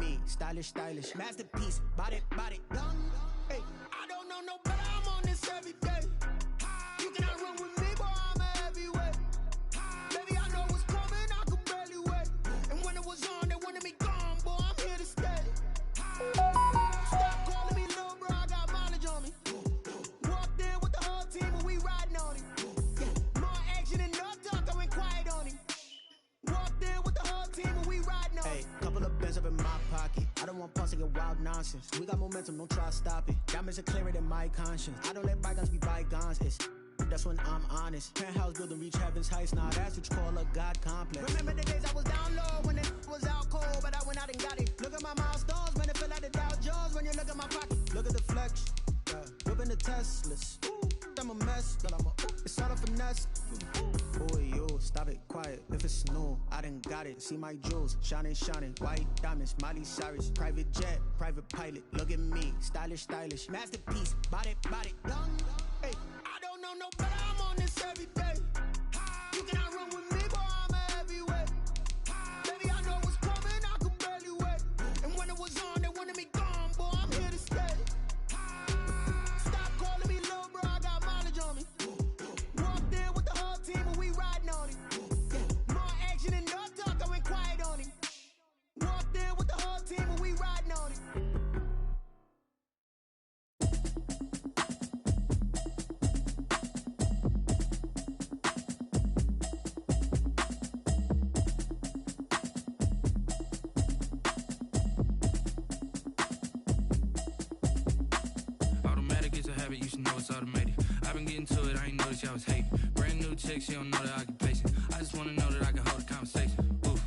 me, stylish, stylish. Masterpiece, body, body, young. Hey, I don't know no better, I'm on this every day. You cannot run with me, boy, I'm a heavyweight. Baby, I know what's coming, I could barely wait. And when it was on, they wanted me gone, boy, I'm here to stay. Stop calling me little bro, I got mileage on me. Walked in with the whole team and we riding on him. Yeah, more action than no talk, I went quiet on him. Walked in with the whole team and we riding on him. Hey, couple of bands up in my pocket. I don't want pause to get wild nonsense. We got momentum, don't try to stop it. Diamonds are clearer than my conscience. I don't let bygones be bygones. That's when I'm honest. Penthouse building reach heaven's heights. Now that's what you call a God complex. Remember the days I was down low when it was out cold, but I went out and got it. Look at my milestones, man, it feel like the Dow Jones when you look at my pocket. Look at the flex, whipping the Teslas. I'm a mess, but it's all a finesse. Boy, yo, stop it, quiet. If it's new, I done got it. See my jewels, shining, shining. White diamonds, Miley Cyrus. Private jet, private pilot. Look at me, stylish, stylish. Masterpiece, body, body, young. Hey, I don't know no better, I'm on this every day. You cannot run with me, boy, I'm a heavyweight. Baby, I know what's coming, I could barely wait. And when it was on, they wanted me gone, boy, I'm here to stay. Stop calling me little bro, I got mileage on me. Walked in with the whole team and we riding on him. Yeah, more action than no talk, I went quiet on him. Walked in with the whole team and we riding on him. You should know it's automated. I've been getting to it, I ain't noticed y'all was hating. Brand new chick, she don't know the occupation. I just wanna know that I can hold a conversation. Oof,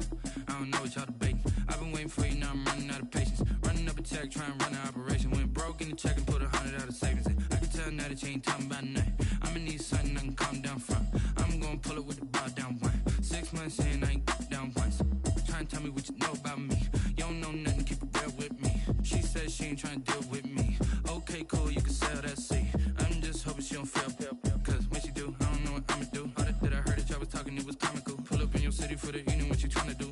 I don't know what y'all debating. I've been waiting for you, now I'm running out of patience. Running up a check, trying to run an operation. Went broke in the check and put 100 out of savings in. I can tell now that you ain't talking about nothing. I'ma need something I can calm down from. I'm gonna pull it with the bar down one. 6 months in, I ain't down once. Trying to tell me what you know about me. You don't know nothing, keep it real with me. She says she ain't trying to deal with me. Okay, cool, you can sell that seat. I'm just hoping she don't fail. Cause when she do, I don't know what I'ma do. All that I heard that y'all was talking, it was comical. Pull up in your city for the evening, what you tryna do?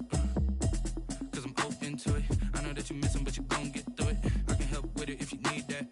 Cause I'm open to it. I know that you missing, but you gon' get through it. I can help with it if you need that.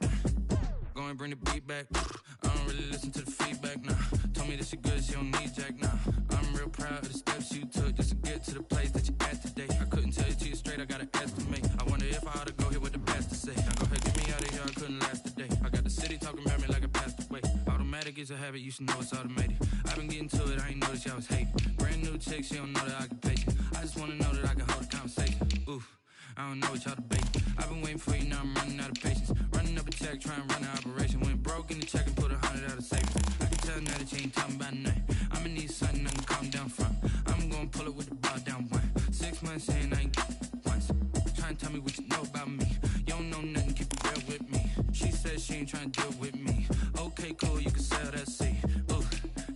Go and bring the beat back. I don't really listen to the feedback, nah. Told me that she good, she don't need jack, nah. I'm real proud of the steps you took just to get to the place that you at today. I couldn't tell you to you straight, I gotta estimate. I wonder if I ought to go here with the best to say. Now go ahead, get me out of here, I couldn't last today. I got the city talking about me like I passed away. Automatic is a habit, you should know it's automated. I've been getting to it, I ain't noticed y'all was hating. Brand new chick, she don't know the occupation. I just wanna know that I can hold a conversation. Oof, I don't know what y'all debating. I've been waiting for you, now I'm running out of patience. Running up a check, trying to run an operation. Went broke in the check and put 100 out of savings. I can tell now that you ain't talking about nothing. I'ma need something I can calm down from. I'm gonna pull it with the bar down one. 6 months in, I ain't once. Trying to tell me what you know about me. You don't know nothing, keep it real with me. She says she ain't trying to deal with me. Okay, cool, you can sell that seat. Ooh,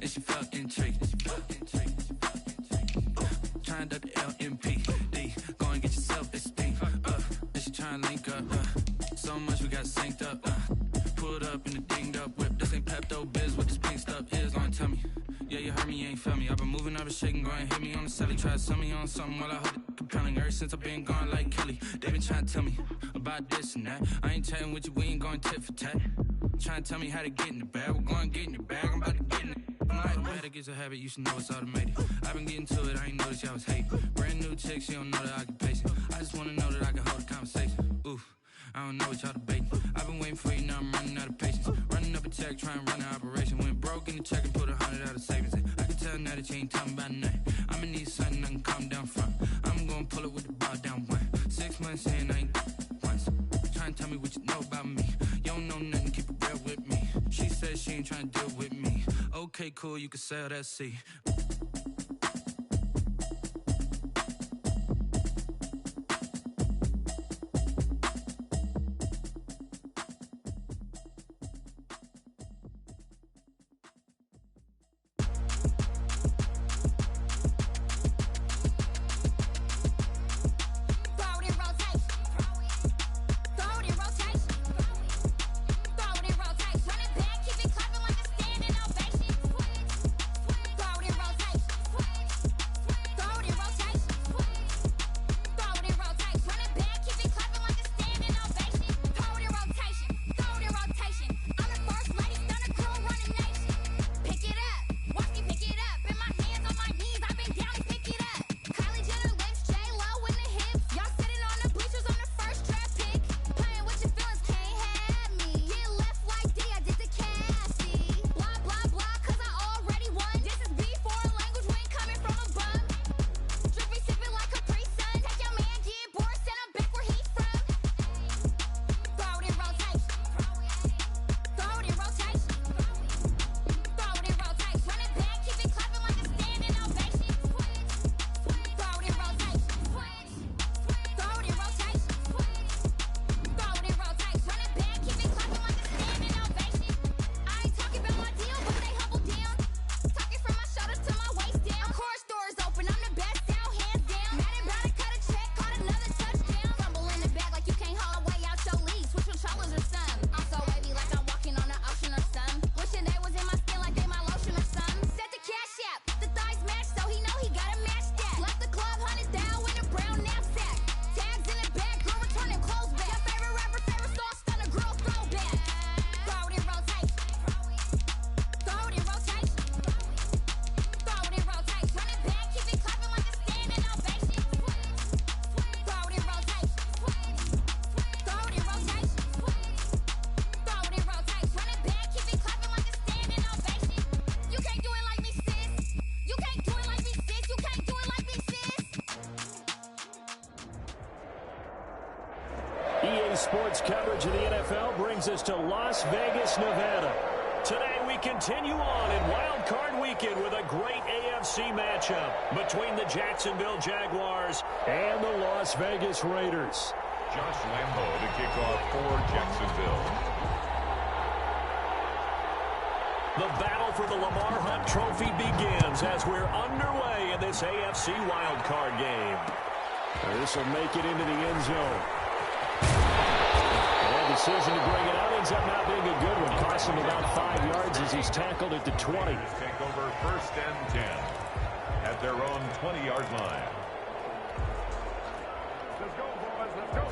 and she felt intrigued. Trying to duck the LMPD. Go and get yourself esteem. And she trying to link up. So much we got synced up. Pulled up in the dinged up whip. This ain't Pepto-Biz, what this pink stuff is. Don't tell me. Yeah, you heard me, you ain't felt me. I've been moving, I've been shaking, go and hit me on the celly. Try to sell me on something while I hold it compelling. Ever since I've been gone like Kelly, they been trying to tell me about this and that. I ain't chatting with you, we ain't going tit for tat. Trying to tell me how to get in the bag. We're going to get in the bag, I'm about to get in it. Automatic is a habit, you should know it's automated. I've been getting to it, I ain't noticed y'all was hating. Brand new chick, she don't know the occupation. I just wanna know that I can hold a conversation. Oof, I don't know what y'all debating. I've been waiting for you, now I'm running out of patience. Running up a check, trying to run an operation. Went broke in the check and put 100 out of savings in. I can tell now that you ain't talking about nothing. I'ma need something I can calm down from. I'm gonna pull it with the bar down one. 6 months in, I ain't once. Trying to tell me what you know about me. You don't know nothing, keep it real with me. She says she ain't trying to deal with me. Okay, cool, you can sell that seat. Throw it in rotation. Sports coverage of the NFL brings us to Las Vegas, Nevada. Today we continue on in Wild Card Weekend with a great AFC matchup between the Jacksonville Jaguars and the Las Vegas Raiders. Josh Lambo to kick off for Jacksonville. The battle for the Lamar Hunt Trophy begins as we're underway in this AFC Wild Card game. This will make it into the end zone. And decision to bring it out ends up not being a good one. Cost him about 5 yards as he's tackled at the 20. Take over 1st and 10 at their own 20-yard line. Let's go, boys. Let's go.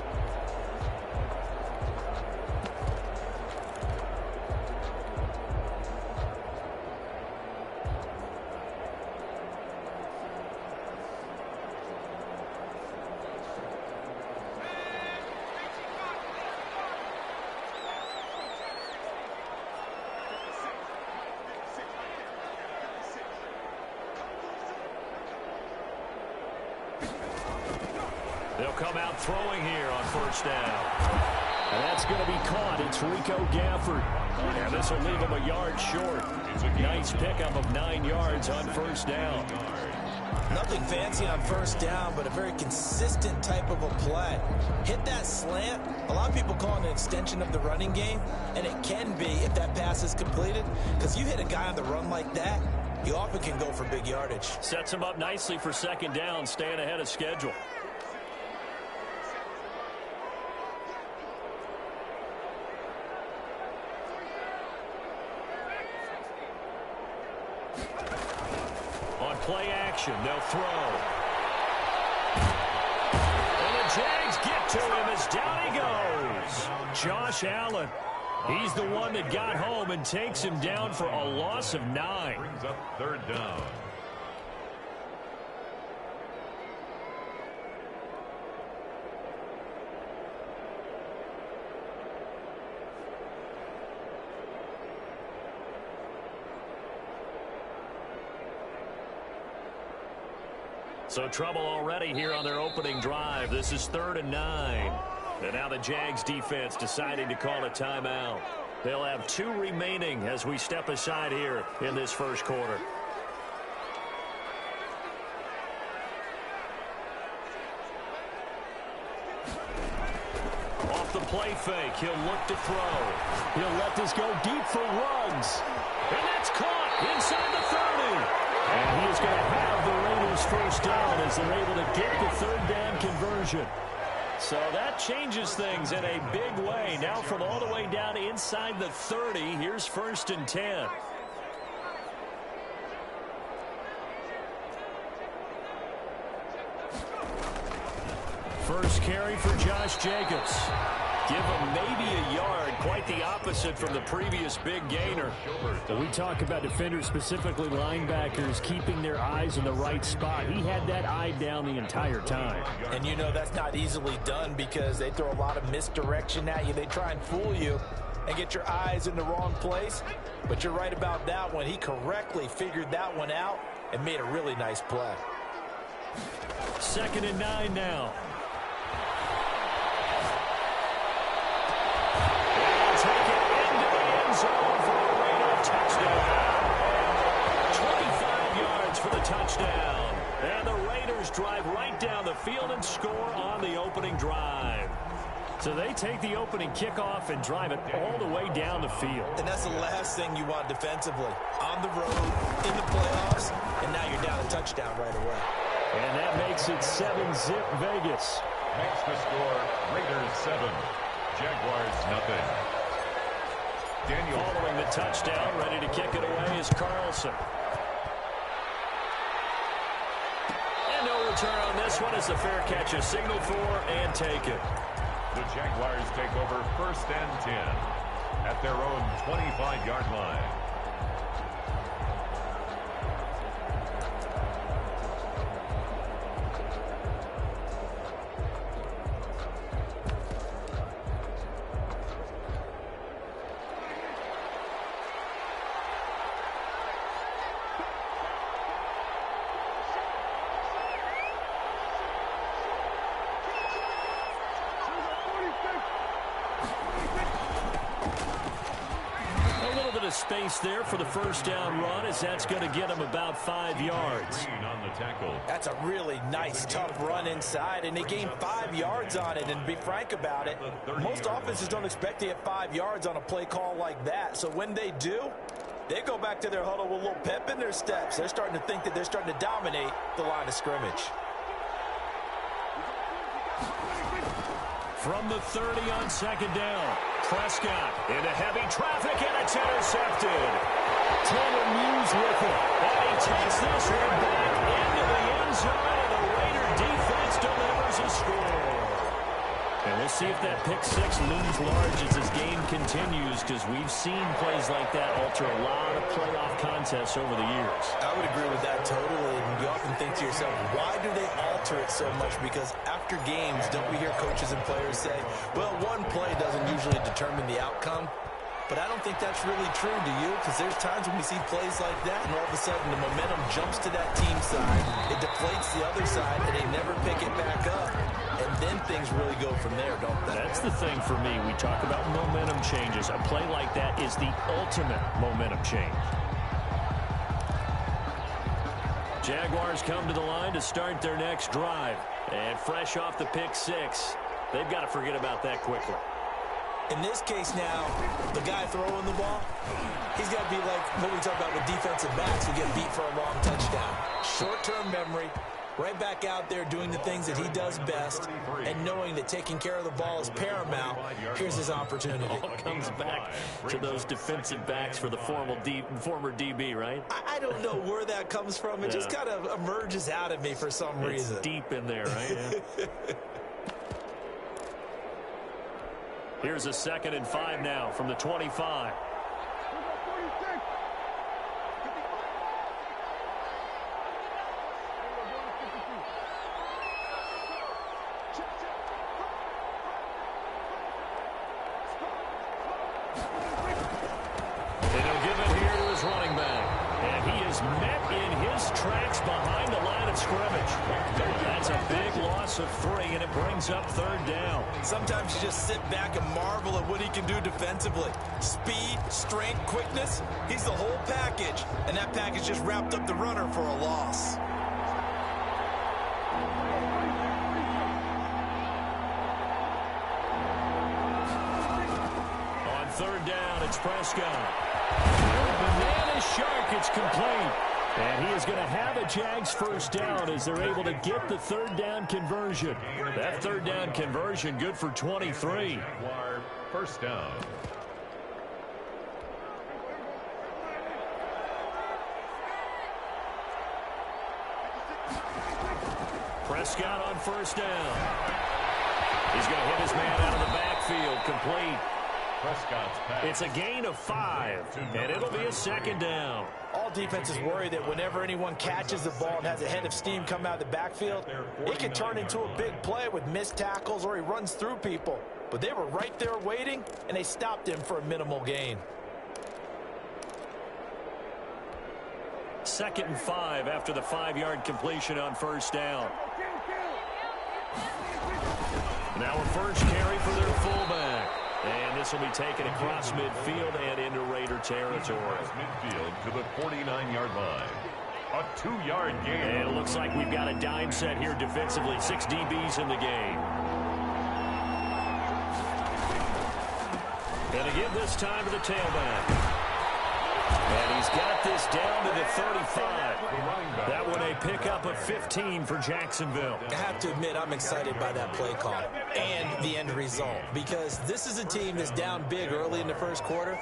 They'll come out throwing here on 1st down. And that's going to be caught. It's Rico Gafford. And this will leave him a yard short. Nice pickup of 9 yards on 1st down. Nothing fancy on 1st down, but a very consistent type of a play. Hit that slant. A lot of people call it an extension of the running game, and it can be if that pass is completed. Because you hit a guy on the run like that, you often can go for big yardage. Sets him up nicely for 2nd down, staying ahead of schedule. On play action, they'll throw. And the Jags get to him as down he goes. Josh Allen. He's the one that got home and takes him down for a loss of 9. Brings up 3rd down. So trouble already here on their opening drive. This is 3rd and 9. And now the Jags defense deciding to call a timeout. They'll have 2 remaining as we step aside here in this 1st quarter. Off the play fake, he'll look to throw. He'll let this go deep for Ruggs. And that's caught inside the 30. And he is going to have the Raiders 1st down as they're able to get the 3rd down conversion. So that changes things in a big way. Now from all the way down inside the 30, here's 1st and 10. First carry for Josh Jacobs. Give him maybe a yard, quite the opposite from the previous big gainer. We talk about defenders, specifically linebackers, keeping their eyes in the right spot. He had that eye down the entire time. And you know that's not easily done because they throw a lot of misdirection at you. They try and fool you and get your eyes in the wrong place. But you're right about that one. He correctly figured that one out and made a really nice play. 2nd and 9 now. Take it into the end zone for a Raider touchdown. 25 yards for the touchdown. And the Raiders drive right down the field and score on the opening drive. So they take the opening kickoff and drive it all the way down the field. And that's the last thing you want defensively. On the road, in the playoffs, and now you're down a touchdown right away. And that makes it 7-zip Vegas. Makes the score Raiders 7, Jaguars nothing. Daniel following the touchdown, ready to kick it away is Carlson. And no return on this one as the fair catch is signaled for and taken. The Jaguars take over 1st and 10 at their own 25-yard line. space there for the first down run, as that's going to get him about 5 yards. On the tackle. That's a really nice, tough run inside, and they gained 5 yards on it. And to be frank about it, most offenses don't expect to get 5 yards on a play call like that. So when they do, they go back to their huddle with a little pep in their steps. They're starting to think that they're starting to dominate the line of scrimmage. From the 30 on second down, Prescott into heavy traffic, and it's intercepted. Tanner Muse with it, and he takes this one back into the end zone, and the Raider defense delivers a score. And we'll see if that pick six looms large as this game continues, because we've seen plays like that alter a lot of playoff contests over the years. I would agree with that totally. And you often think to yourself, why do they alter it so much? Because after games, don't we hear coaches and players say, well, one play doesn't usually determine the outcome? But I don't think that's really true, do you? Because there's times when we see plays like that, and all of a sudden the momentum jumps to that team side, it deflates the other side, and they never pick it back up. And then things really go from there, don't they? That's the thing for me. We talk about momentum changes. A play like that is the ultimate momentum change. Jaguars come to the line to start their next drive. And fresh off the pick six, they've got to forget about that quickly. In this case now, the guy throwing the ball, he's got to be like what we talk about with defensive backs who get beat for a long touchdown. Short-term memory, right back out there doing the things that he does best, and knowing that taking care of the ball is paramount. Here's his opportunity. All comes back to those defensive backs for the former DB, right? I don't know where that comes from. It just kind of emerges out of me for some reason. It's deep in there, right? Yeah. Here's a 2nd and 5 now from the 25. And he'll give it here to his running back. And he is met in his tracks behind the line of scrimmage. That's a big loss of 3, and it brings up 3rd down. Sometimes you just sit back and marvel at what he can do defensively. Speed, strength, quickness, he's the whole package. And that package just wrapped up the runner for a loss. On 3rd down, it's Prescott. Banana shark, it's complete. And he is going to have a Jags first down as they're able to get the 3rd down conversion. That 3rd down conversion good for 23. First down. Prescott on 1st down. He's going to hit his man out of the backfield, complete. Prescott's pass. It's a gain of 5, and it'll be a 2nd down. All defenses worry that whenever anyone catches the ball and has a head of steam come out of the backfield, it can turn into a big play with missed tackles or he runs through people. But they were right there waiting, and they stopped him for a minimal gain. 2nd and 5 after the 5-yard completion on 1st down. Now a first carry for their fullback. And this will be taken across midfield and into Raider territory. Midfield to the 49-yard line. A 2-yard gain. And it looks like we've got a dime set here defensively. 6 DBs in the game. And again this time to the tailback. And he's got this down to the 35. That one a pickup of 15 for Jacksonville. I have to admit, I'm excited by that play call and the end result, because this is a team that's down big early in the first quarter,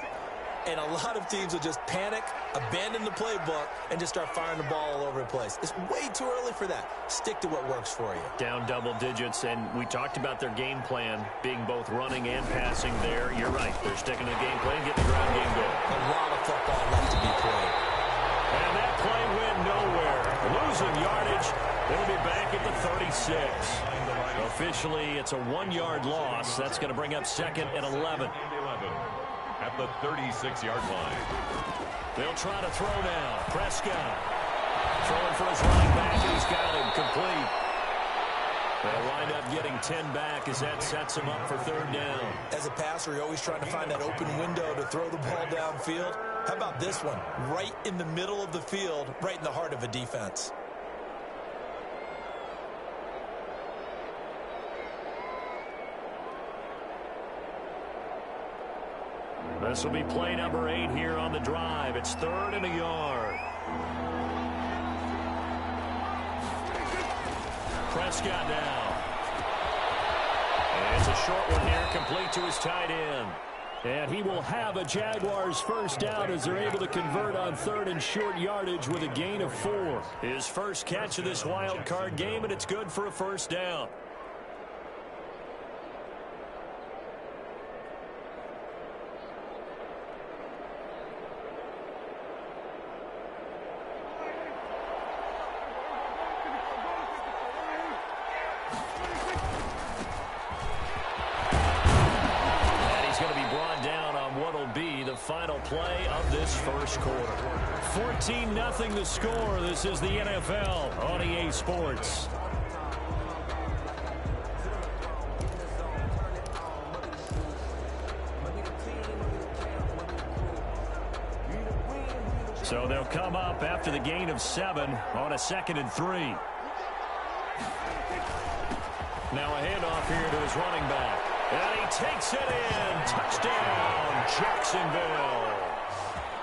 and a lot of teams will just panic, abandon the playbook, and just start firing the ball all over the place. It's way too early for that. Stick to what works for you. Down double digits, and we talked about their game plan being both running and passing there. You're right. They're sticking to the game plan, getting the ground game going. A lot of football left to be played. And that play went nowhere. Losing yardage. It'll be back at the 36. Officially, it's a 1-yard loss. That's going to bring up 2nd and 11. At the 36-yard line. They'll try to throw now. Prescott throwing for his running back, and he's got him complete. They'll wind up getting 10 back as that sets him up for 3rd down. As a passer, you're always trying to find that open window to throw the ball downfield. How about this one? Right in the middle of the field, right in the heart of a defense. This will be play number 8 here on the drive. It's 3rd and a yard. Prescott now. And it's a short one here, complete to his tight end. And he will have a Jaguars first down as they're able to convert on 3rd and short yardage with a gain of 4. His first catch of this wild card game, and it's good for a first down. Final play of this first quarter. 14-0 the score. This is the NFL on EA Sports. So they'll come up after the gain of 7 on a 2nd and 3. Now a handoff here to his running back. And he takes it in. Touchdown, Jacksonville.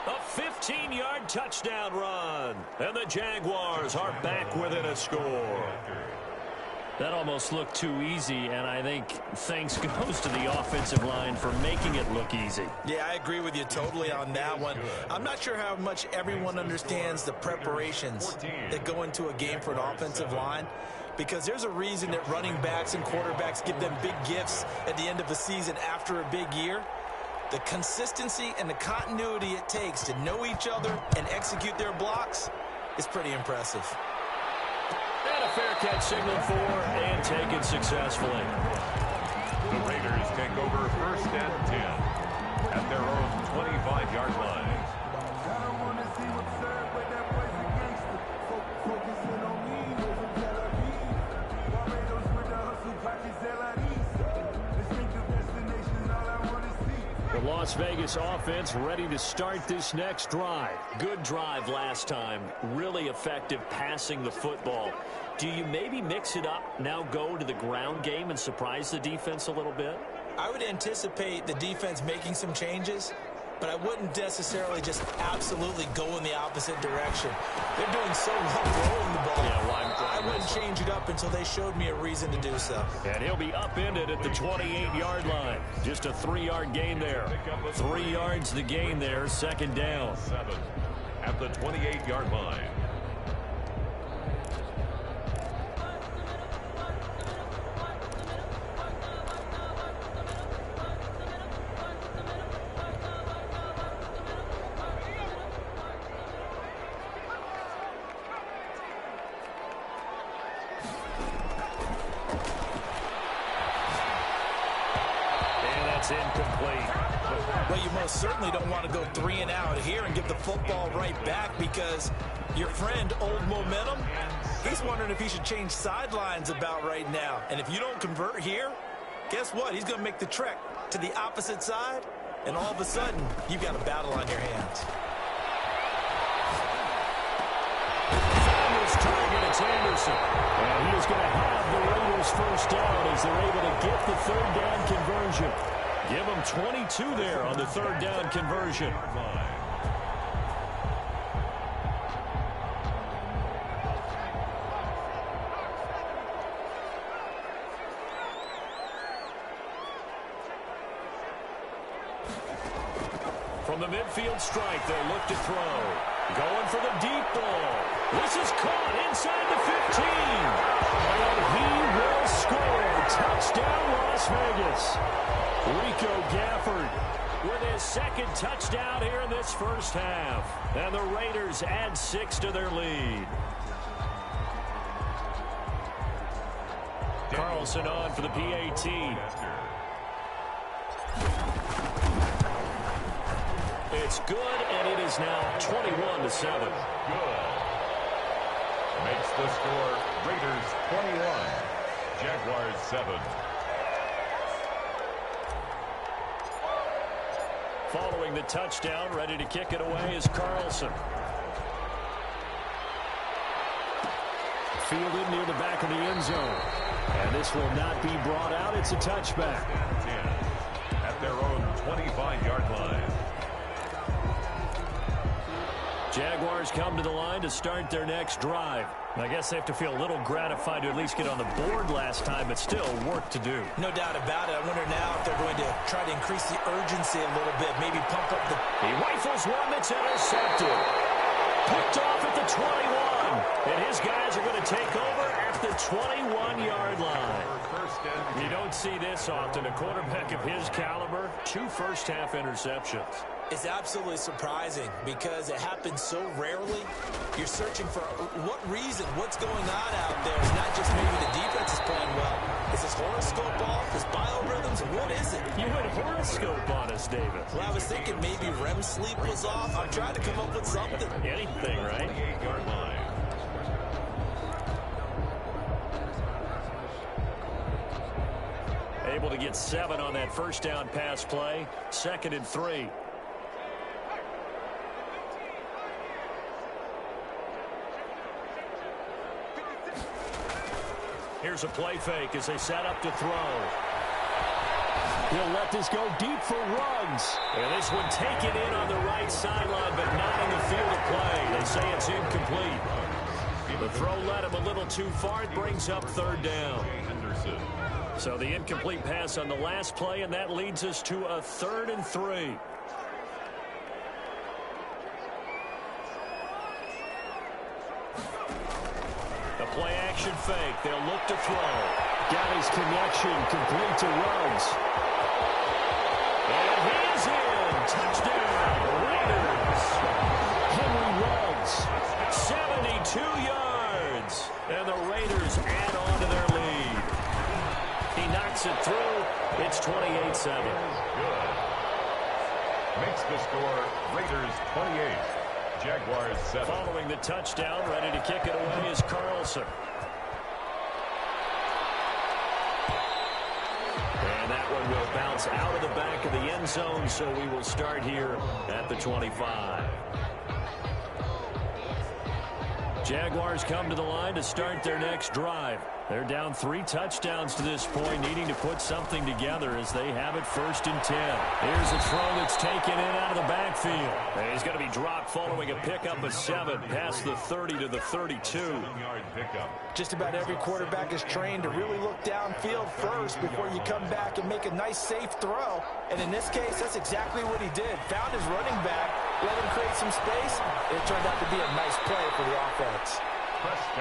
A 15-yard touchdown run. And the Jaguars are back within a score. That almost looked too easy, and I think thanks goes to the offensive line for making it look easy. Yeah, I agree with you totally on that one. I'm not sure how much everyone understands the preparations that go into a game for an offensive line, because there's a reason that running backs and quarterbacks give them big gifts at the end of the season after a big year. The consistency and the continuity it takes to know each other and execute their blocks is pretty impressive. And a fair catch signaled for and taken successfully. The Raiders take over 1st and 10 at their own 25-yard line. The Las Vegas offense ready to start this next drive. Good drive last time. Really effective passing the football. Do you maybe mix it up, now go to the ground game and surprise the defense a little bit? I would anticipate the defense making some changes, but I wouldn't necessarily just absolutely go in the opposite direction. They're doing so well throwing the ball. Yeah, well, I wouldn't change it up until they showed me a reason to do so. And he'll be upended at the 28-yard line. Just a 3-yard gain there. 3 yards the gain there, 2nd down. 7 at the 28-yard line. Incomplete. Well, you most certainly don't want to go 3 and out here and give the football right back, because your friend, Old Momentum, he's wondering if he should change sidelines about right now. And if you don't convert here, guess what? He's going to make the trek to the opposite side, and all of a sudden, you've got a battle on your hands. Famous target, it's Anderson. And he is going to have the Raiders first down as they're able to get the 3rd down conversion. Give them 22 there on the 3rd down conversion. From the midfield strike, they'll look to throw. Going for the deep ball. This is caught inside the 15. And he will score. Touchdown, Las Vegas. Rico Gafford with his 2nd touchdown here in this first half. And the Raiders add 6 to their lead. Carlson on for the PAT. It's good, and it is now 21-7. Good. Makes the score Raiders 21, Jaguars 7. Following the touchdown, ready to kick it away is Carlson. Fielded near the back of the end zone. And this will not be brought out. It's a touchback. 10 at their own 25-yard line. Jaguars come to the line to start their next drive. I guess they have to feel a little gratified to at least get on the board last time, but still work to do. No doubt about it. I wonder now if they're going to try to increase the urgency a little bit, maybe pump up the... He rifles one that's intercepted. Picked off at the 21. And his guys are going to take over at the 21-yard line. You don't see this often. A quarterback of his caliber, 2 first-half interceptions. It's absolutely surprising because it happens so rarely. You're searching for what reason, what's going on out there. It's not just maybe the defense is playing well. Is this horoscope off? Is biorhythms? What is it? You went horoscope on us, David. Well, I was thinking maybe REM sleep was off. I'm trying to come up with something. Anything, right? 28-yard line. Able to get 7 on that first down pass play. 2nd and 3. Here's a play fake as they set up to throw. He'll let this go deep for Ruggs. And this one taken in on the right sideline, but not in the field of play. They say it's incomplete. The throw led him a little too far. It brings up 3rd down. So the incomplete pass on the last play, and that leads us to a 3rd and 3. The play action fake. They'll look to throw. Got his connection complete to Ruggs. And he is in. Touchdown, Raiders. Henry Ruggs, 72 yards. And the Raiders add on to their lead. He knocks it through. It's 28-7. Good. Makes the score Raiders 28. Jaguars 7. Following the touchdown, ready to kick it away is Carlson. And that one will bounce out of the back of the end zone, so we will start here at the 25. Jaguars come to the line to start their next drive. They're down 3 touchdowns to this point, needing to put something together as they have it 1st and 10. Here's a throw that's taken in out of the backfield. And he's going to be dropped following a pickup of 7 past the 30 to the 32. 7-yard pickup. Just about every quarterback is trained to really look downfield first before you come back and make a nice, safe throw. And in this case, that's exactly what he did. Found his running back, let him create some space, and it turned out to be a nice play for the offense.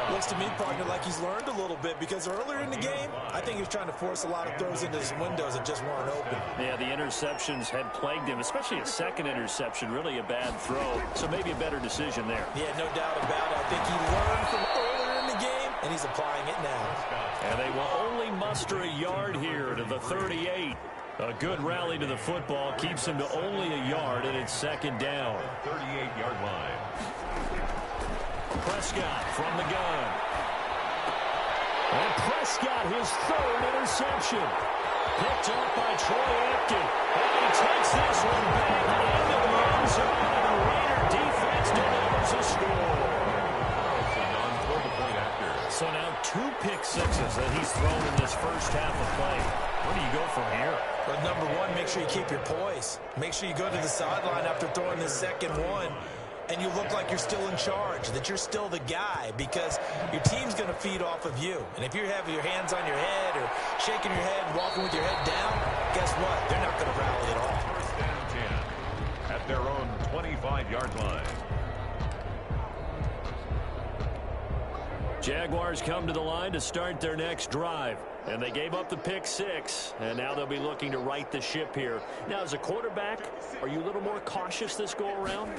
Looks to me, partner, like he's learned a little bit because earlier in the game, I think he was trying to force a lot of throws into his windows that just weren't open. Yeah, the interceptions had plagued him, especially a 2nd interception, really a bad throw. So maybe a better decision there. Yeah, no doubt about it. I think he learned from earlier in the game, and he's applying it now. And they will only muster a yard here to the 38. A good rally to the football keeps him to only a yard, and it's 2nd down. 38-yard line. Prescott from the gun. And Prescott, his 3rd interception. Picked up by Troy Aikman. And he takes this one back into the end zone, and the Raider defense delivers a score. So now 2 pick sixes that he's thrown in this first half of play. Where do you go from here? But number one, make sure you keep your poise. Make sure you go to the sideline after throwing this 2nd one, and you look like you're still in charge, that you're still the guy, because your team's going to feed off of you. And if you have your hands on your head or shaking your head, walking with your head down, guess what? They're not going to rally at all. 1st and 10 at their own 25-yard line. Jaguars come to the line to start their next drive. And they gave up the pick 6, and now they'll be looking to right the ship here. Now, as a quarterback, are you a little more cautious this go-around?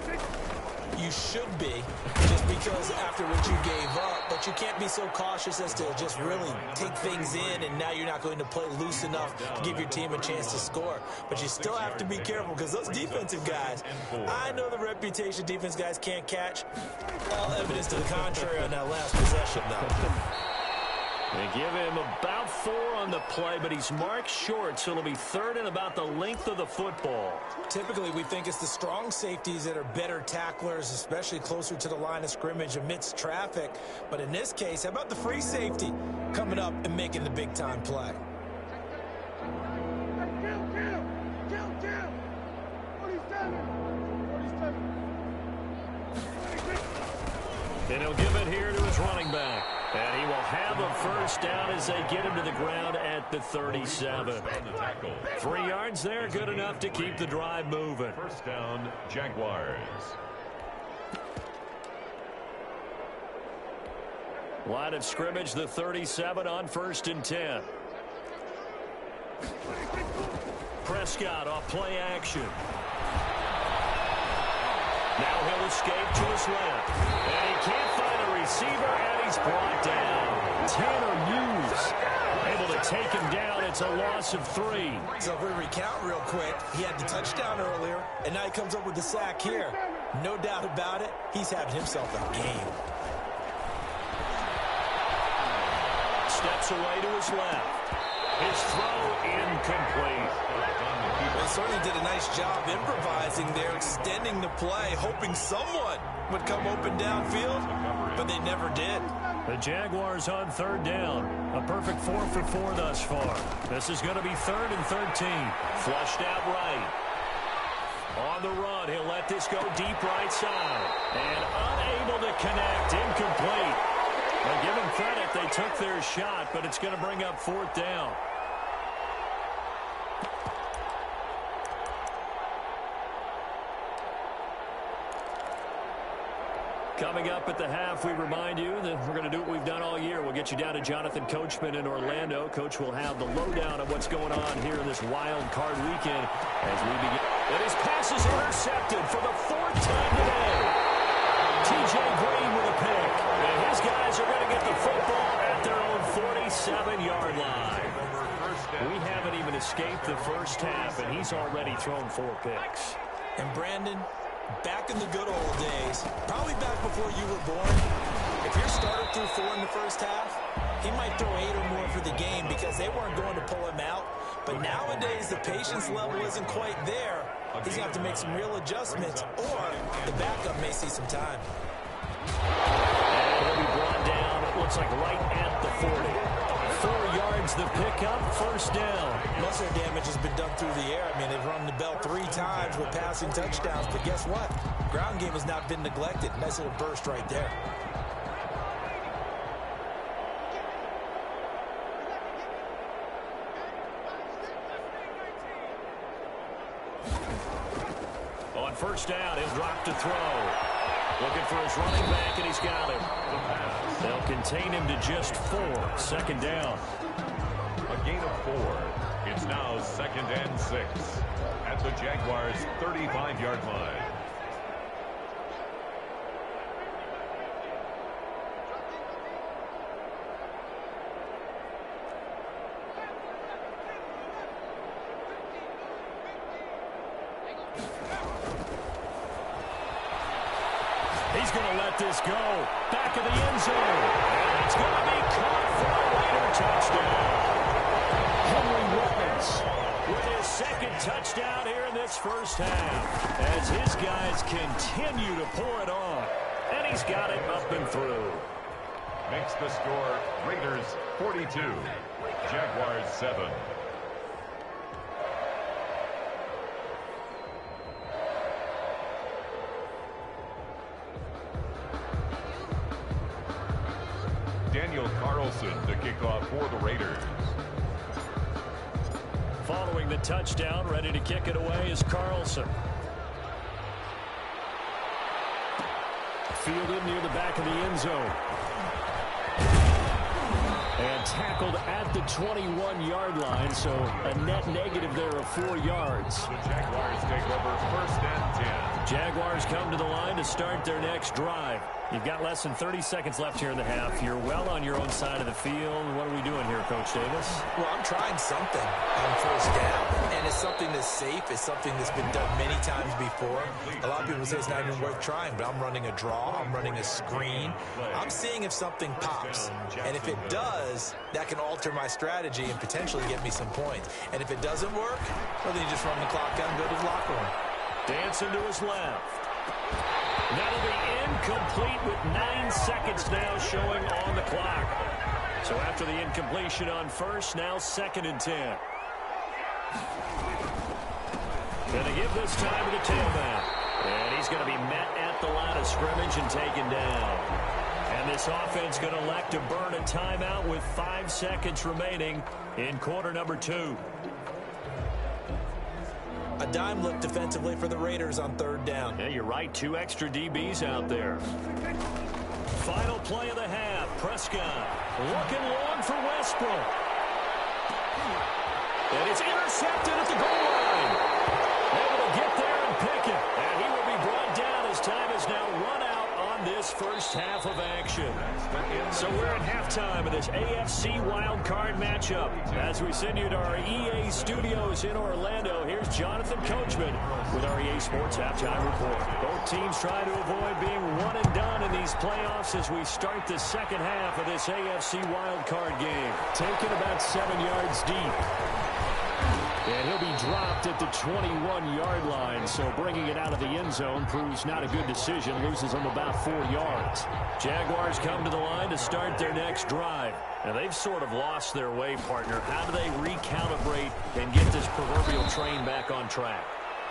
You should be, just because after what you gave up, but you can't be so cautious as to just really take things in, and now you're not going to play loose enough to give your team a chance to score. But you still have to be careful, because those defensive guys, I know the reputation defense guys can't catch. All evidence to the contrary on that last possession, though. They give him about 4 on the play, but he's marked short, so it'll be 3rd and about the length of the football. Typically, we think it's the strong safeties that are better tacklers, especially closer to the line of scrimmage amidst traffic. But in this case, how about the free safety coming up and making the big-time play? And he'll give it here to his running back. And he will have a first down as they get him to the ground at the 37. 3 yards there, good enough to keep the drive moving. First down, Jaguars. Line of scrimmage, the 37 on 1st and 10. Prescott off play action. Now he'll escape to his left. And he can't find a receiver, and he's brought down. Tanner Muse able to take him down. It's a loss of 3. So if we recount real quick, he had the touchdown earlier, and now he comes up with the sack here. No doubt about it, he's having himself a game. Steps away to his left. His throw incomplete. They certainly did a nice job improvising there, extending the play, hoping someone would come open downfield, but they never did. The Jaguars on 3rd down. A perfect 4 for 4 thus far. This is going to be 3rd and 13. Flushed out right. On the run, he'll let this go deep right side. And unable to connect, incomplete. Well, give them credit, they took their shot, but it's going to bring up 4th down. Coming up at the half, we remind you that we're going to do what we've done all year. We'll get you down to Jonathan Coachman in Orlando. Coach will have the lowdown of what's going on here in this wild card weekend as we begin. And his pass is intercepted for the 4th time today. T.J. Green with a pick. And his guys are going to get the football at their own 47-yard line. We haven't even escaped the first half, and he's already thrown 4 picks. And Brandon, back in the good old days, probably back before you were born, if your starter threw 4 in the first half, he might throw 8 or more for the game because they weren't going to pull him out. But nowadays, the patience level isn't quite there. He's going to have to make some real adjustments, or the backup may see some time. And he'll be brought down, it looks like right at the 40. 4 yards the pickup, first down. Most of their damage has been done through the air. I mean, they've run the bell 3 times with passing touchdowns, but guess what? Ground game has not been neglected. Nice little burst right there. On first down, he'll drop to throw. Looking for his running back, and he's got him. They'll contain him to just 4. 2nd down. A gain of 4. It's now 2nd and 6 at the Jaguars' 35-yard line. He's going to let this go. Back of the end zone. And it's going to be caught for a Raider touchdown. Henry Rollins with his 2nd touchdown here in this first half as his guys continue to pour it on. And he's got it up and through. Makes the score Raiders 42, Jaguars 7. Daniel Carlson to kick off for the Raiders. Following the touchdown, ready to kick it away is Carlson. Fielded near the back of the end zone. And tackled at the 21-yard line, so a net negative there of 4 yards. The Jaguars take over 1st and 10. Jaguars come to the line to start their next drive. You've got less than 30 seconds left here in the half. You're well on your own side of the field. What are we doing here, Coach Davis? Well, I'm trying something on first down, and it's something that's safe. It's something that's been done many times before. A lot of people say it's not even worth trying, but I'm running a draw. I'm running a screen. I'm seeing if something pops. And if it does, that can alter my strategy and potentially get me some points. And if it doesn't work, well, then you just run the clock out and go to the locker room. Dancing to his left. That'll be incomplete with 9 seconds now showing on the clock. So after the incompletion on first, now 2nd and 10. Going to give this time to the tailback. And he's going to be met at the line of scrimmage and taken down. And this offense going to elect to burn a timeout with 5 seconds remaining in quarter number 2. A dime look defensively for the Raiders on 3rd down. Yeah, you're right. 2 extra DBs out there. Final play of the half. Prescott looking long for Westbrook. And it's intercepted at the goal line. Able to get there and pick it. And he will be brought down as time is now run out on this first half of action. So we're at halftime of this AFC wildcard matchup. As we send you to our EA studios in Orlando, here's Jonathan Coachman with our EA Sports Halftime Report. Both teams try to avoid being one and done in these playoffs as we start the second half of this AFC wildcard game. Taken about 7 yards deep. And he'll be dropped at the 21-yard line, so bringing it out of the end zone proves not a good decision. Loses him about 4 yards. Jaguars come to the line to start their next drive. And they've sort of lost their way, partner. How do they recalibrate and get this proverbial train back on track?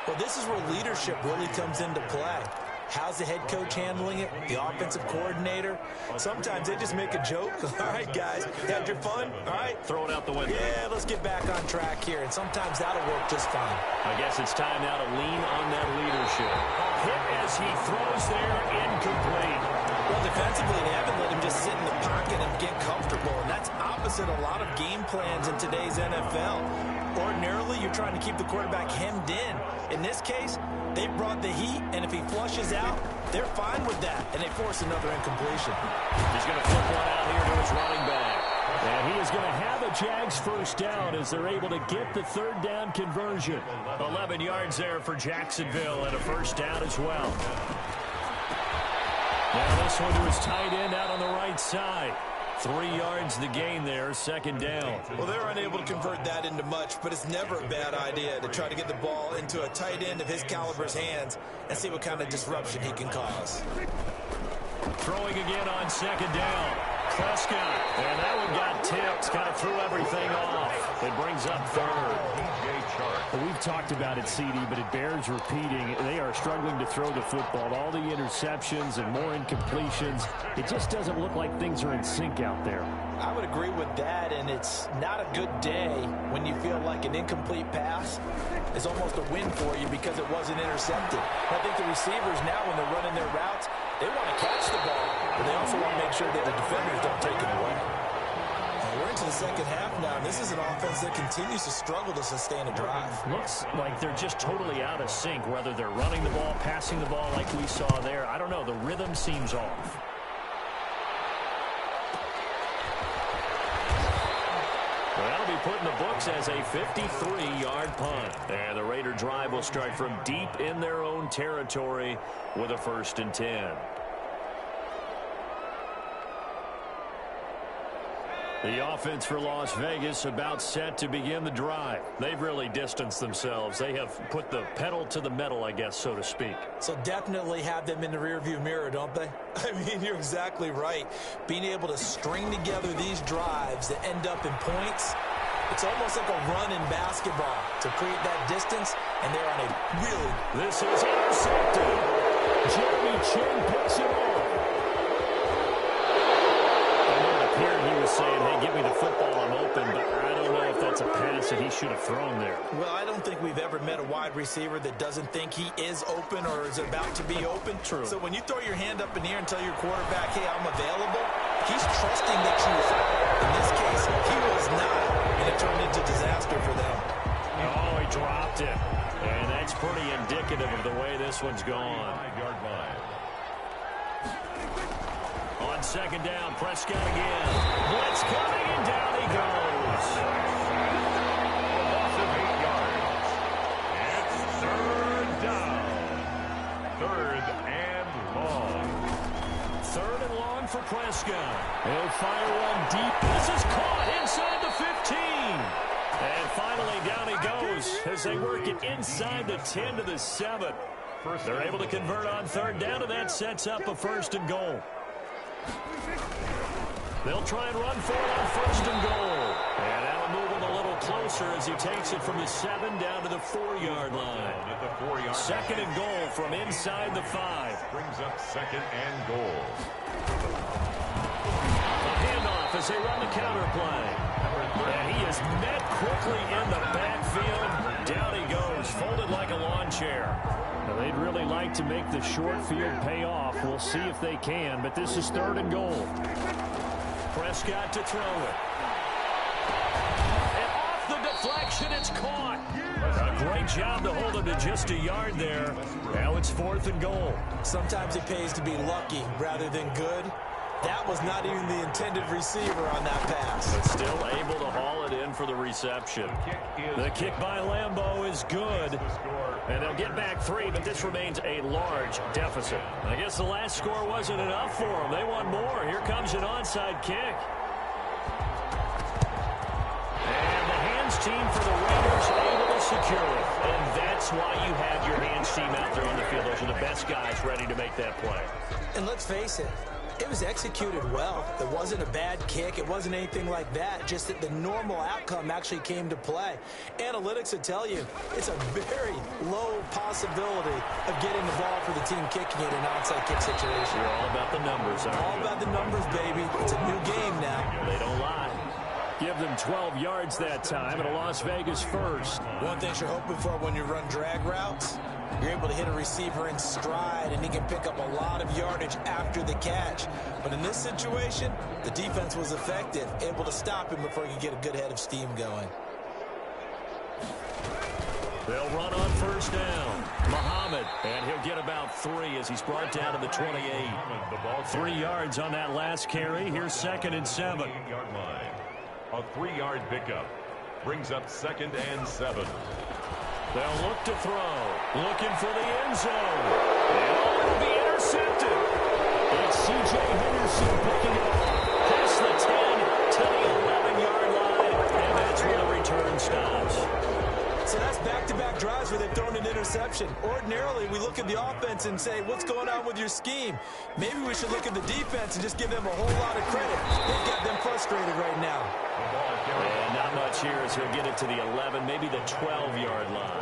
Well, this is where leadership really comes into play. How's the head coach handling it? The offensive coordinator? Sometimes they just make a joke. All right, guys, had your fun? All right. Throw it out the window. Yeah, let's get back on track here. And sometimes that'll work just fine. I guess it's time now to lean on that leadership. Hit as he throws there, incomplete. Well, defensively, they haven't let him just sit in the pocket and get comfortable. And that's opposite a lot of game plans in today's NFL. Ordinarily, you're trying to keep the quarterback hemmed in. In this case, they brought the heat, and if he flushes out, they're fine with that, and they force another incompletion. He's going to flip one out here to his running back. And he is going to have a Jags first down as they're able to get the 3rd down conversion. 11 yards there for Jacksonville and a first down as well. Now this one to his tight end out on the right side. 3 yards the gain there, 2nd down. Well, they're unable to convert that into much, but it's never a bad idea to try to get the ball into a tight end of his caliber's hands and see what kind of disruption he can cause. Throwing again on 2nd down. Prescott, and that one got tipped, kind of threw everything off. It brings up 3rd. Well, we've talked about it, CD, but it bears repeating. They are struggling to throw the football. All the interceptions and more incompletions. It just doesn't look like things are in sync out there. I would agree with that, and it's not a good day when you feel like an incomplete pass is almost a win for you because it wasn't intercepted. I think the receivers now, when they're running their routes, they want to catch the ball, but they also want to make sure that the defenders don't take it away. We're into the second half now, and this is an offense that continues to struggle to sustain a drive. Looks like they're just totally out of sync, whether they're running the ball, passing the ball like we saw there. I don't know. The rhythm seems off. Well, that'll be put in the books as a 53-yard punt. And the Raider drive will start from deep in their own territory with a 1st and 10. The offense for Las Vegas about set to begin the drive. They've really distanced themselves. They have put the pedal to the metal, I guess, so to speak. So definitely have them in the rearview mirror, don't they? I mean, you're exactly right. Being able to string together these drives that end up in points, it's almost like a run in basketball to create that distance, and they're on a really... This is intercepted. Jeremy Chin picks it off. He was saying, hey, give me the football, I'm open, but I don't know if that's a pass that he should have thrown there. Well, I don't think we've ever met a wide receiver that doesn't think he is open or is about to be open. True. So when you throw your hand up in the air and tell your quarterback, hey, I'm available, he's trusting that you are. In this case, he was not, and it turned into disaster for them. Oh, he dropped it. And that's pretty indicative of the way this one's gone. 5-yard line. On 2nd down, Prescott again. Blitz coming, and down he goes. A loss of 8 yards. for Prescott. He'll fire one deep. This is caught inside the 15. And finally, down he goes as they work it inside the 10 to the 7. They're able to convert on third down, and that sets up a 1st and goal. They'll try and run for it on 1st and goal. And that'll move him a little closer as he takes it from the 7 down to the 4-yard line. At the 4-yard 2nd and goal from inside the 5. brings up 2nd and goal. A handoff as they run the counter play. And he is met quickly in the backfield. Down he goes, folded like a lawn chair. Now, they'd really like to make the short field pay off. We'll see if they can, but this is 3rd and goal. Prescott to throw it. And off the deflection, it's caught. A great job to hold him to just a yard there. Now it's 4th and goal. Sometimes it pays to be lucky rather than good. That was not even the intended receiver on that pass. But still able to haul it in for the reception. The kick by Lambeau is good. And they'll get back 3, but this remains a large deficit. I guess the last score wasn't enough for them. They want more. Here comes an onside kick. And the hands team for the Raiders able to secure it. And that's why you have your hands team out there on the field. Those are the best guys ready to make that play. And let's face it, it was executed well. It wasn't a bad kick. It wasn't anything like that. Just that the normal outcome actually came to play. Analytics will tell you it's a very low possibility of getting the ball for the team kicking it in an onside kick situation. You're all about the numbers, aren't you? All about the numbers, baby. It's a new game now. They don't lie. Give them 12 yards that time, and a Las Vegas 1st. One thing you're hoping for when you run drag routes, you're able to hit a receiver in stride, and he can pick up a lot of yardage after the catch. But in this situation, the defense was effective, able to stop him before he could get a good head of steam going. They'll run on 1st down. Muhammad, and he'll get about 3 as he's brought down to the 28. 3 yards on that last carry. Here's 2nd and 7. 8-yard line. A 3-yard pickup brings up 2nd and 7. They'll look to throw. Looking for the end zone. And it'll be intercepted. It's C.J. Henderson picking it up. Past the 10 to the 11-yard line. And that's where the return stops. So that's back-to-back drives where they've thrown an interception. Ordinarily, we look at the offense and say, what's going on with your scheme? Maybe we should look at the defense and just give them a whole lot of credit. They've got them frustrated right now. And not much here as he'll get it to the 11, maybe the 12-yard line.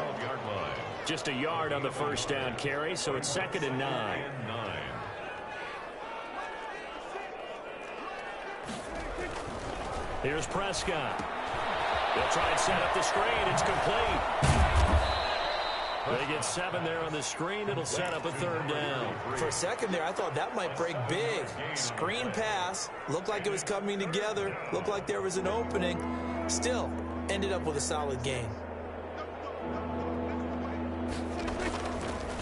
Just a yard on the 1st down carry, so it's 2nd and 9. Here's Prescott. They'll try and set up the screen. It's complete. They get 7 there on the screen. It'll set up a 3rd down. For a second there, I thought that might break big. Screen pass. Looked like it was coming together. Looked like there was an opening. Still, ended up with a solid gain.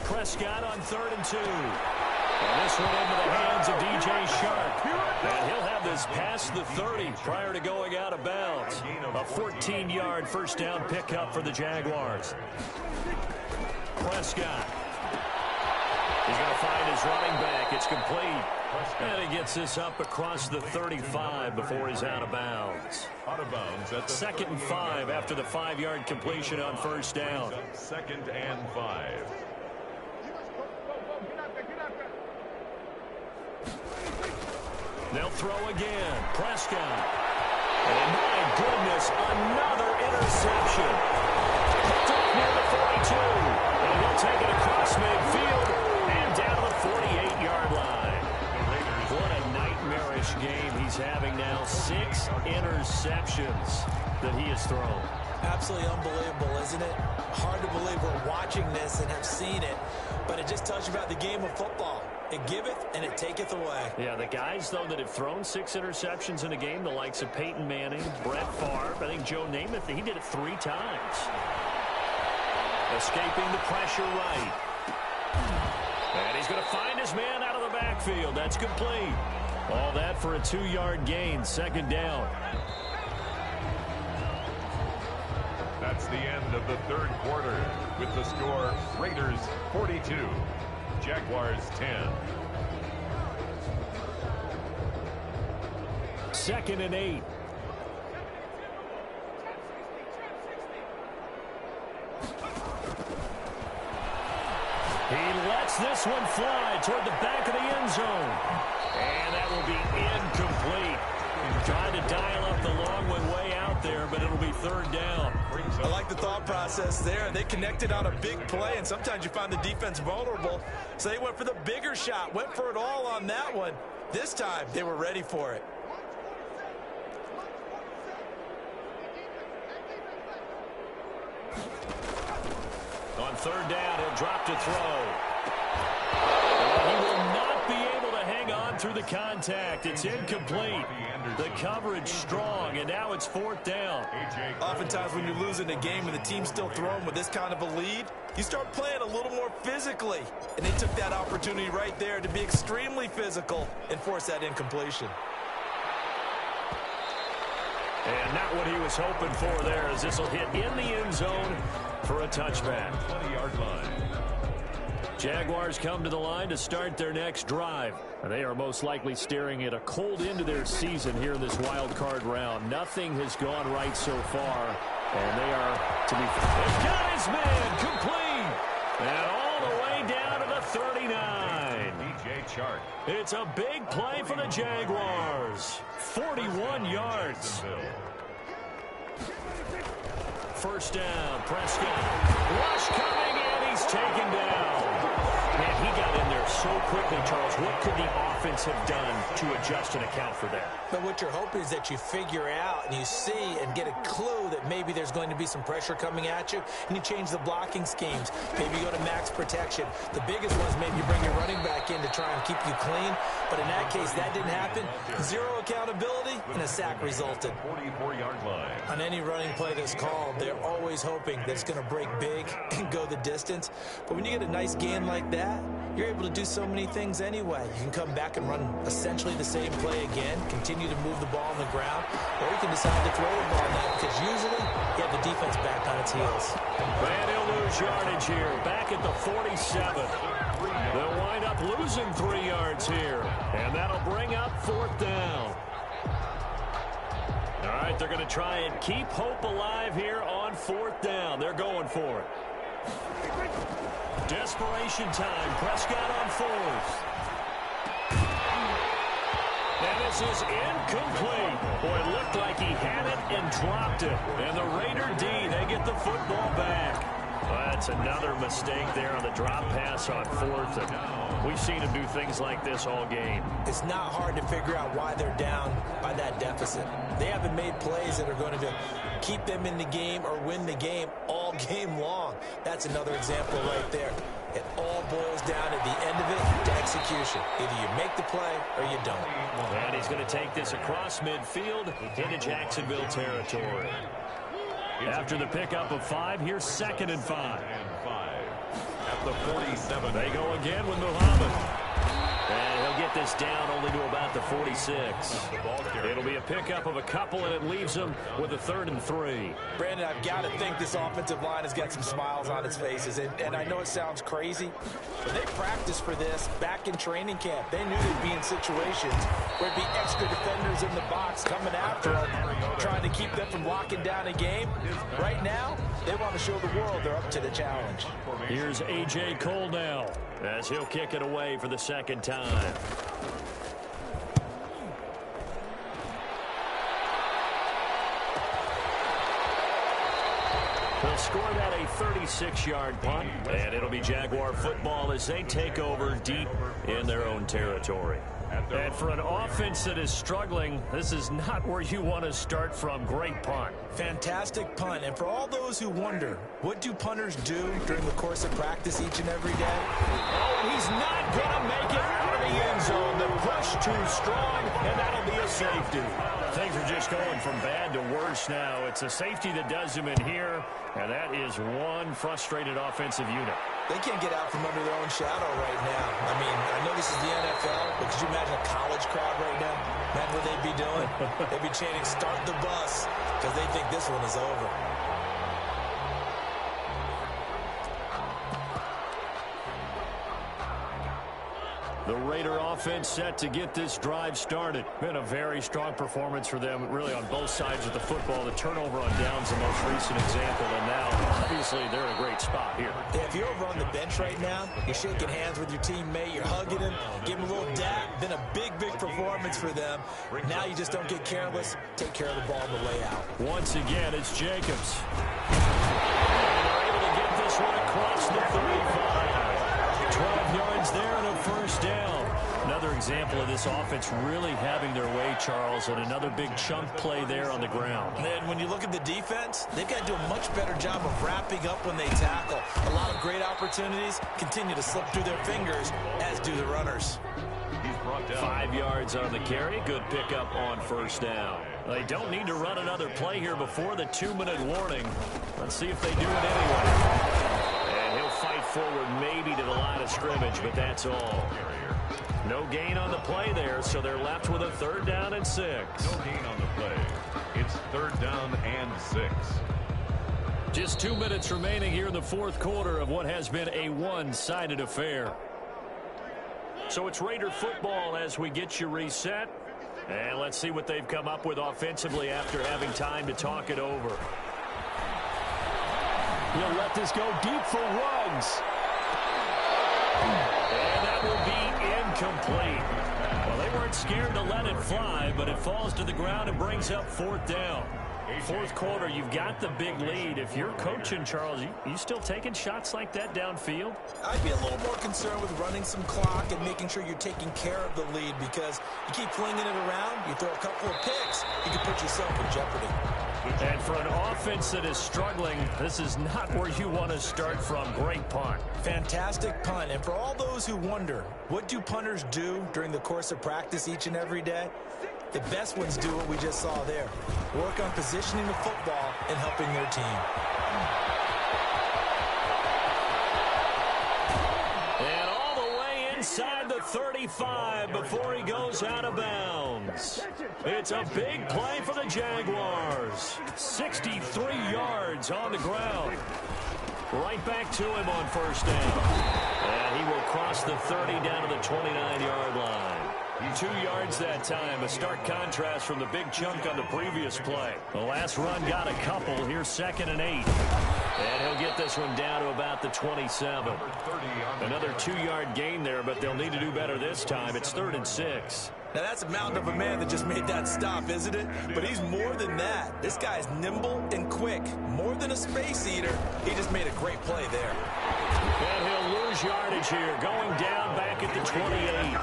Prescott on 3rd and 2. And this one into the hands of D.J. Shark. And he'll have this past the 30 prior to going out of bounds. A 14-yard 1st down pickup for the Jaguars. Prescott. He's going to find his running back. It's complete. And he gets this up across the 35 before he's out of bounds. Out of bounds at the 2nd and 5 after the 5-yard completion on 1st down. 2nd and 5. They'll throw again. Prescott. And my goodness, another interception. Picked up near the 42. And he'll take it across midfield and down to the 48-yard line. What a nightmarish game he's having now. 6 interceptions that he has thrown. Absolutely unbelievable, isn't it? Hard to believe we're watching this and have seen it, but it just tells you about the game of football. It giveth and it taketh away. Yeah, the guys, though, that have thrown 6 interceptions in a game, the likes of Peyton Manning, Brett Favre, I think Joe Namath, he did it 3 times. Escaping the pressure right. And he's going to find his man out of the backfield. That's complete. All that for a 2-yard gain, 2nd down. That's the end of the 3rd quarter with the score Raiders 42, Jaguars 10. 2nd and 8. He lets this one fly toward the back of the end zone. And that will be incomplete. Trying to dial up the long way out there, but it'll be 3rd down. I like the thought process there. They connected on a big play, and sometimes you find the defense vulnerable. So they went for the bigger shot, went for it all on that one. This time, they were ready for it. On 3rd down, he'll drop to throw. And he will not be able to hang on through the contact. It's incomplete. The coverage strong, and now it's 4th down. Oftentimes when you're losing a game and the team's still throwing with this kind of a lead, you start playing a little more physically. And they took that opportunity right there to be extremely physical and force that incompletion. And not what he was hoping for there, as this will hit in the end zone for a touchback. 20-yard line. Jaguars come to the line to start their next drive. And they are most likely staring at a cold end to their season here in this wild card round. Nothing has gone right so far. And they are to be... They've got his man complete. And all the way down to the 39. DJ Chark. It's a big play for the Jaguars. 41 yards. 1st down, Prescott. Rush coming in, he's taken down. Man, he got in there so quickly, Charles. What could the offense have done to adjust and account for that? But what you're hoping is that you figure out and you see and get a clue that maybe there's going to be some pressure coming at you, and you change the blocking schemes. Maybe you go to max protection. The biggest one is maybe you bring your running back in to try and keep you clean. But in that case, that didn't happen. 0 accountability, and a sack resulted. 44-yard line. On any running play that's called, they're always hoping that it's going to break big and go the distance. But when you get a nice gain like that, you're able to do so many things anyway. You can come back and run essentially the same play again, continue to move the ball on the ground, or you can decide to throw the ball now because usually you have the defense back on its heels. And he'll lose yardage here, back at the 47. They'll wind up losing 3 yards here, and that'll bring up 4th down. All right, they're going to try and keep hope alive here on 4th down. They're going for it. Desperation time. Prescott on 4th. And this is incomplete. Boy, it looked like he had it and dropped it. And the Raider D, they get the football back. Well, that's another mistake there on the drop pass on 4th. And we've seen him do things like this all game. It's not hard to figure out why they're down by that deficit. They haven't made plays that are going to keep them in the game or win the game all game long. That's another example right there. It all boils down at the end of it to execution. Either you make the play or you don't. And he's going to take this across midfield into Jacksonville territory. After the pickup of 5, here's 2nd and 5. At the 47. They go again with Muhammad. And he'll get this down only to about the 46. It'll be a pickup of a couple, and it leaves them with a 3rd and 3. Brandon, I've got to think this offensive line has got some smiles on its faces. And I know it sounds crazy, but they practiced for this back in training camp. They knew they'd be in situations where it'd be extra defenders in the box coming after them, trying to keep them from locking down a game. Right now, they want to show the world they're up to the challenge. Here's A.J. Cole now, as he'll kick it away for the 2nd time. They'll score that a 36-yard punt, and it'll be Jaguar football as they take over deep in their own territory. And for an offense that is struggling, this is not where you want to start from. Great punt. Fantastic punt. And for all those who wonder, what do punters do during the course of practice each and every day? Oh, and he's not going to make it out of the end zone. The push too strong, and that'll be a safety. Things are just going from bad to worse now. It's a safety that does him in here, and that is one frustrated offensive unit. They can't get out from under their own shadow right now. I mean, I know this is the NFL, but could you imagine a college crowd right now? Imagine what they'd be doing. They'd be chanting, "Start the bus," because they think this one is over. The Raider offense set to get this drive started. Been a very strong performance for them, really, on both sides of the football. The turnover on downs, the most recent example, and now, obviously, they're in a great spot here. Yeah, if you're over on the bench right now, you're shaking hands with your teammate, you're hugging him, give him a little dap. Been a big, big performance for them. Now you just don't get careless. Take care of the ball on the way out. Once again, it's Jacobs. And they're able to get this one across the 35. 12 yards there and a first down. Another example of this offense really having their way, Charles, and another big chunk play there on the ground. And then when you look at the defense, they've got to do a much better job of wrapping up when they tackle. A lot of great opportunities continue to slip through their fingers, as do the runners. 5 yards on the carry. Good pickup on first down. They don't need to run another play here before the 2-minute warning. Let's see if they do it anyway. And he'll fight forward maybe to the line of scrimmage, but that's all. No gain on the play there, so they're left with a 3rd down and 6. No gain on the play. It's 3rd down and 6. Just 2 minutes remaining here in the 4th quarter of what has been a one-sided affair. So it's Raider football as we get you reset. And let's see what they've come up with offensively after having time to talk it over. He'll let this go deep for Ruggs. And that will be incomplete. Well, they weren't scared to let it fly, but it falls to the ground and brings up 4th down. 4th quarter, you've got the big lead. If you're coaching, Charles, you still taking shots like that downfield? I'd be a little more concerned with running some clock and making sure you're taking care of the lead, because you keep flinging it around, you throw a couple of picks, you can put yourself in jeopardy. And for an offense that is struggling, this is not where you want to start from. Great punt. Fantastic punt. And for all those who wonder, what do punters do during the course of practice each and every day? The best ones do what we just saw there. Work on positioning the football and helping their team. And all the way inside the 35 before he goes out of bounds. It's a big play for the Jaguars. 63 yards on the ground. Right back to him on first down. And he will cross the 30 down to the 29-yard line. 2 yards that time, a stark contrast from the big chunk on the previous play. The last run got a couple. Here's 2nd and 8. And he'll get this one down to about the 27. Another 2-yard gain there, but they'll need to do better this time. It's 3rd and 6. Now, that's a mountain of a man that just made that stop, isn't it? But he's more than that. This guy's nimble and quick. More than a space eater. He just made a great play there. And he'll lose yardage here, going down back at the 28.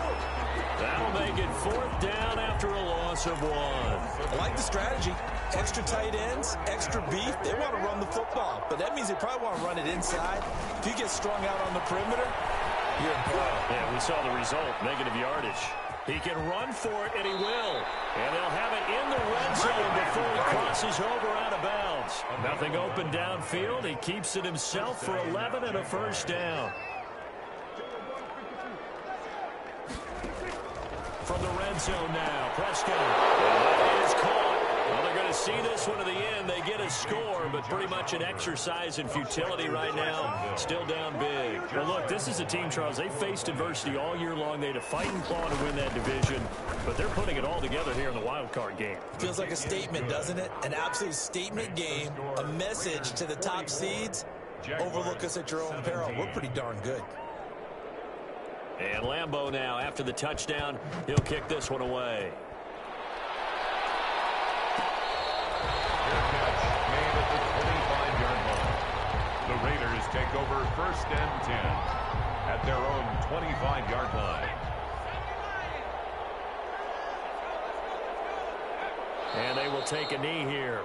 That'll make it 4th down after a loss of 1. I like the strategy. Extra tight ends, extra beef. They want to run the football, but that means they probably want to run it inside. If you get strung out on the perimeter, you're in peril. Yeah, we saw the result, negative yardage. He can run for it, and he will. And they'll have it in the red zone before he crosses over out of bounds. Nothing open downfield. He keeps it himself for 11 and a first down. From the red zone now, Prescott. And that is caught. Well, they're going to see this one to the end. They get a score, but pretty much an exercise in futility right now. Still down big. Well, look, this is a team, Charles. They faced adversity all year long. They had to fight and claw to win that division, but they're putting it all together here in the wild card game. Feels like a statement, doesn't it? An absolute statement game, a message to the top seeds. Overlook us at your own peril. We're pretty darn good. And Lambeau now, after the touchdown, he'll kick this one away. Made at the 25-yard line. The Raiders take over 1st and 10 at their own 25-yard line. And they will take a knee here.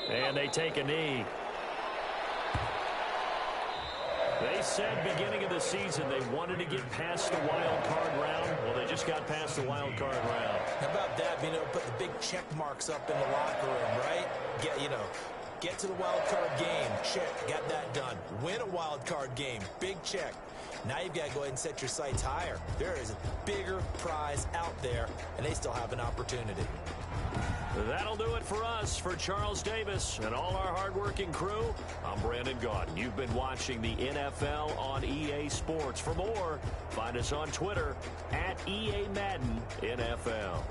And they take a knee. They They said beginning of the season they wanted to get past the wild card round. Well, they just got past the wild card round. How about that, being able to put the big check marks up in the locker room, right? Get to the wild card game. Check. Got that done. Win a wild card game. Big check. Now you've got to go ahead and set your sights higher. There is a bigger prize out there, and they still have an opportunity. That'll do it for us. For Charles Davis and all our hardworking crew, I'm Brandon Gaudin. You've been watching the NFL on EA Sports. For more, find us on Twitter at EA Madden NFL.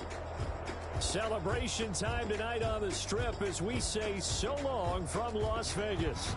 Celebration time tonight on the Strip as we say so long from Las Vegas.